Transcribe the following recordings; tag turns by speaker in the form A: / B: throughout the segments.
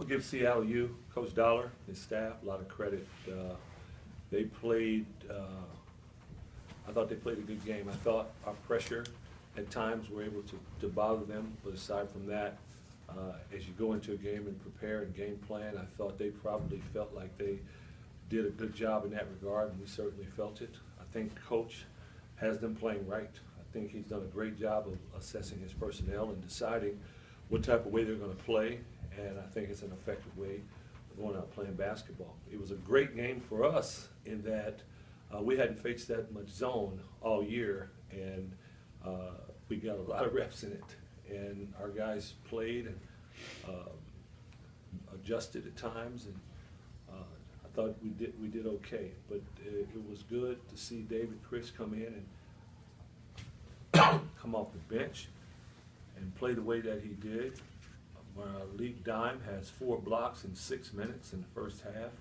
A: give Seattle U, Coach Dollar, his staff, a lot of credit. They played, I thought they played a good game. I thought our pressure at times were able to bother them, but aside from that, as you go into a game and prepare and game plan, I thought they probably felt like they did a good job in that regard, and we certainly felt it. I think Coach has them playing right. I think he's done a great job of assessing his personnel and deciding what type of way they're going to play, and I think it's an effective way of going out playing basketball. It was a great game for us in that we hadn't faced that much zone all year, and we got a lot of reps in it. And our guys played and adjusted at times, and I thought we did okay. But it was good to see David Chris come in and come off the bench and play the way that he did. League Dime has 4 blocks in 6 minutes in the first half.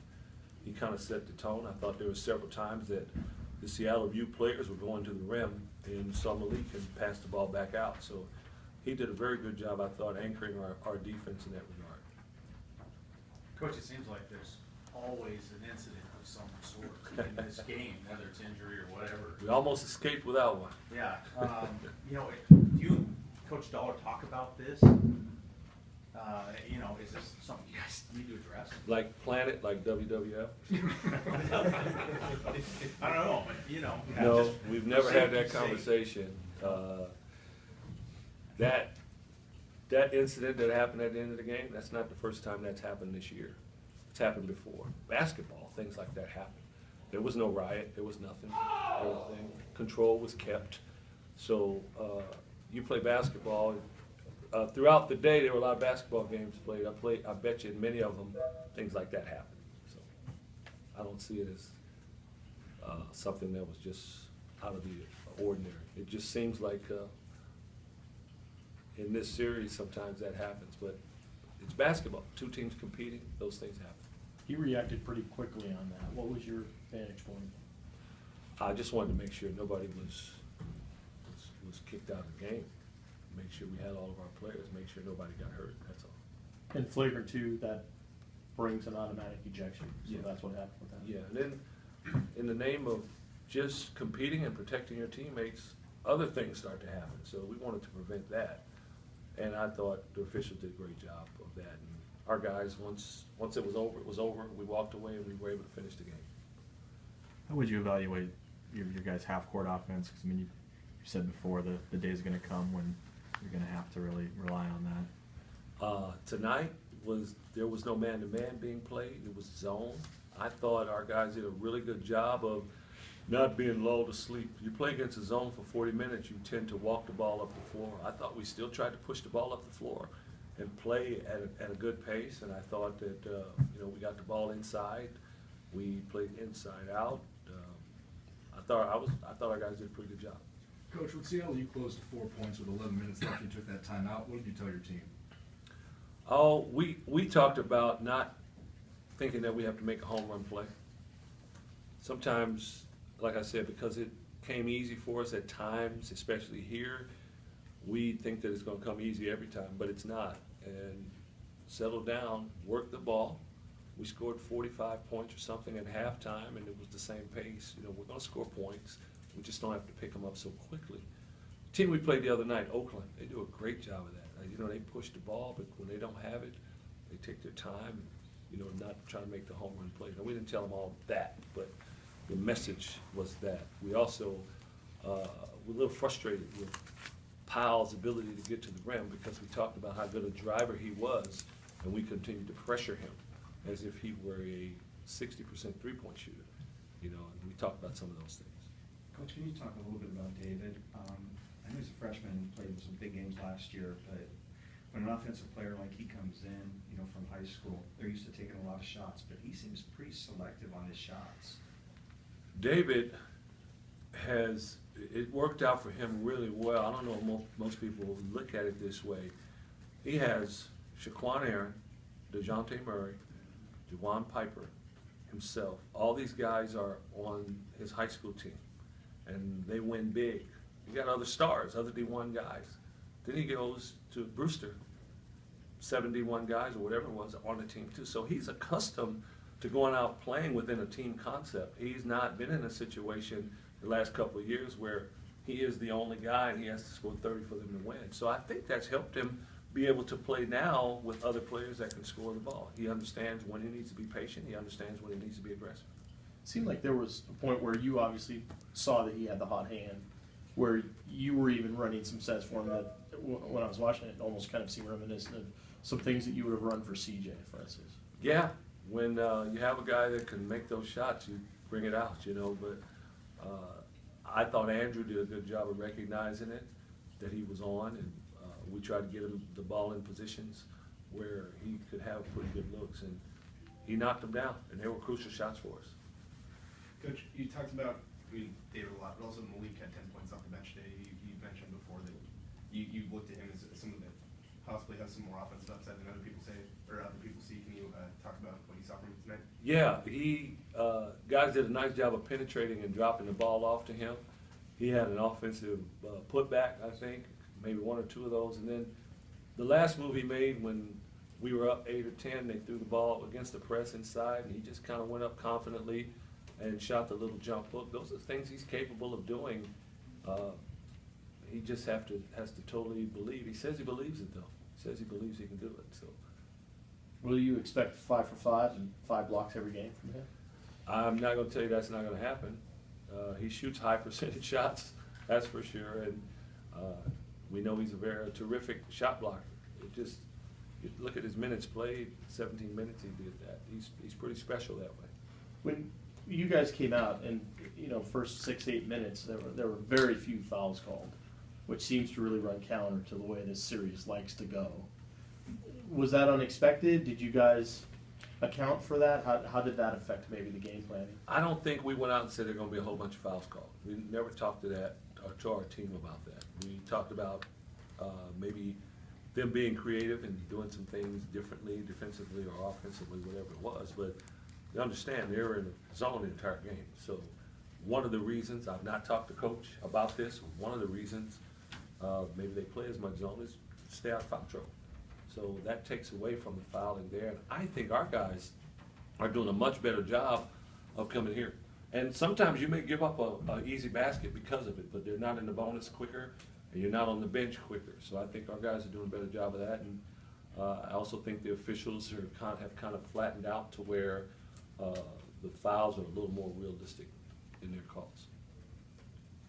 A: He kind of set the tone. I thought there were several times that the Seattle U players were going to the rim and saw Malik and passed the ball back out. So he did a very good job, I thought, anchoring our defense in that regard.
B: Coach, it seems like there's always an incident of some sort in this game, whether it's injury or whatever.
A: We almost escaped without one.
B: Yeah. You know, you and Coach Dollar talk about this. You know, is this something you guys need to address?
A: Like Planet, like WWF?
B: I don't know, but you know.
A: No, we've never had that conversation. That incident that happened at the end of the game, that's not the first time that's happened this year. It's happened before. Basketball, things like that happen. There was no riot, there was nothing. Everything, control was kept. So you play basketball. Throughout the day, there were a lot of basketball games played. I bet you in many of them, things like that happen. So I don't see it as something that was just out of the ordinary. It just seems like in this series, sometimes that happens, but it's basketball. 2 teams competing, those things happen.
C: He reacted pretty quickly on that. What was your vantage point?
A: I just wanted to make sure nobody was kicked out of the game. Make sure we had all of our players, make sure nobody got hurt, that's all.
C: In flagrant 2, that brings an automatic ejection, so
A: Yeah.
C: that's what happened with that.
A: Yeah, and then in the name of just competing and protecting your teammates, other things start to happen. So we wanted to prevent that. And I thought the officials did a great job of that. And our guys, once it was over, it was over. We walked away and we were able to finish the game.
D: How would you evaluate your guys' half-court offense? Because, I mean, you said before the day is going to come when you're going to have to really rely on that.
A: Tonight, there was no man-to-man being played. It was zone. I thought our guys did a really good job of not being lulled to sleep. You play against a zone for 40 minutes, you tend to walk the ball up the floor. I thought we still tried to push the ball up the floor and play at a good pace, and I thought that we got the ball inside. We played inside out. I thought our guys did a pretty good job.
E: Coach, with Seattle, you closed to 4 points with 11 minutes left. You took that timeout. What did you tell your team?
A: Oh, we talked about not thinking that we have to make a home run play. Sometimes, like I said, because it came easy for us at times, especially here, we think that it's going to come easy every time, but it's not. And settle down, work the ball. We scored 45 points or something at halftime, and it was the same pace. We're going to score points. We just don't have to pick them up so quickly. The team we played the other night, Oakland, they do a great job of that. They push the ball, but when they don't have it, they take their time, not trying to make the home run play. Now, we didn't tell them all that, but the message was that. We also were a little frustrated with Powell's ability to get to the rim because we talked about how good a driver he was, and we continued to pressure him as if he were a 60% three-point shooter. And we talked about some of those things.
F: Coach, can you talk a little bit about David? I know he's a freshman, played in some big games last year, but when an offensive player like he comes in, from high school, they're used to taking a lot of shots, but he seems pretty selective on his shots.
A: David it worked out for him really well. I don't know if most people would look at it this way. He has Shaquan Aaron, DeJounte Murray, Juwan Piper, himself. All these guys are on his high school team, and they win big. He got other stars, other D1 guys. Then he goes to Brewster, 71 guys or whatever it was on the team too. So he's accustomed to going out playing within a team concept. He's not been in a situation the last couple of years where he is the only guy and he has to score 30 for them to win. So I think that's helped him be able to play now with other players that can score the ball. He understands when he needs to be patient. He understands when he needs to be aggressive.
C: It seemed like there was a point where you obviously saw that he had the hot hand, where you were even running some sets for him that, when I was watching it, almost kind of seemed reminiscent of some things that you would have run for CJ, for instance.
A: Yeah, when you have a guy that can make those shots, you bring it out, you know. But I thought Andrew did a good job of recognizing it, that he was on, and we tried to get him the ball in positions where he could have pretty good looks, and he knocked them down, and they were crucial shots for us.
E: Coach, you talked about David a lot, but also Malik had 10 points off the bench today. You mentioned before that you looked at him as someone that possibly has some more offensive upside than other people say, or other people see. Can you talk about what you saw from him tonight?
A: Yeah, he guys did a nice job of penetrating and dropping the ball off to him. He had an offensive putback, I think, maybe one or two of those, and then the last move he made when we were up 8 or 10, they threw the ball against the press inside, and he just kind of went up confidently and shot the little jump hook. Those are things he's capable of doing. He just has to totally believe. He says he believes it, though. He says he believes he can do it. So,
C: Will you expect 5 for 5 and 5 blocks every game from him?
A: I'm not going to tell you that's not going to happen. He shoots high percentage shots, that's for sure, and we know he's a very terrific shot blocker. It just, you look at his minutes played, 17 minutes he did that. He's pretty special that way.
C: When you guys came out and, first 6-8 minutes, there were very few fouls called, which seems to really run counter to the way this series likes to go. Was that unexpected? Did you guys account for that? How did that affect maybe the game planning?
A: I don't think we went out and said there's going to be a whole bunch of fouls called. We never talked to our team about that. We talked about maybe them being creative and doing some things differently, defensively or offensively, whatever it was. But you understand, they were in the zone the entire game. So one of the reasons, I've not talked to Coach about this, one of the reasons maybe they play as much zone is to stay out of foul trouble. So that takes away from the fouling there. And I think our guys are doing a much better job of coming here. And sometimes you may give up a easy basket because of it, but they're not in the bonus quicker, and you're not on the bench quicker. So I think our guys are doing a better job of that. And I also think the officials have kind of flattened out to where the fouls are a little more realistic in their calls.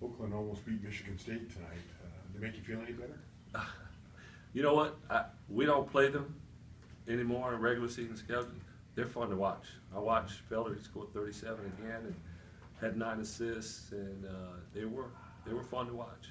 G: Oakland almost beat Michigan State tonight. Did they make you feel any better?
A: You know what? We don't play them anymore in regular season schedule. They're fun to watch. I watched Felder, he scored 37 again and had 9 assists, and they were fun to watch.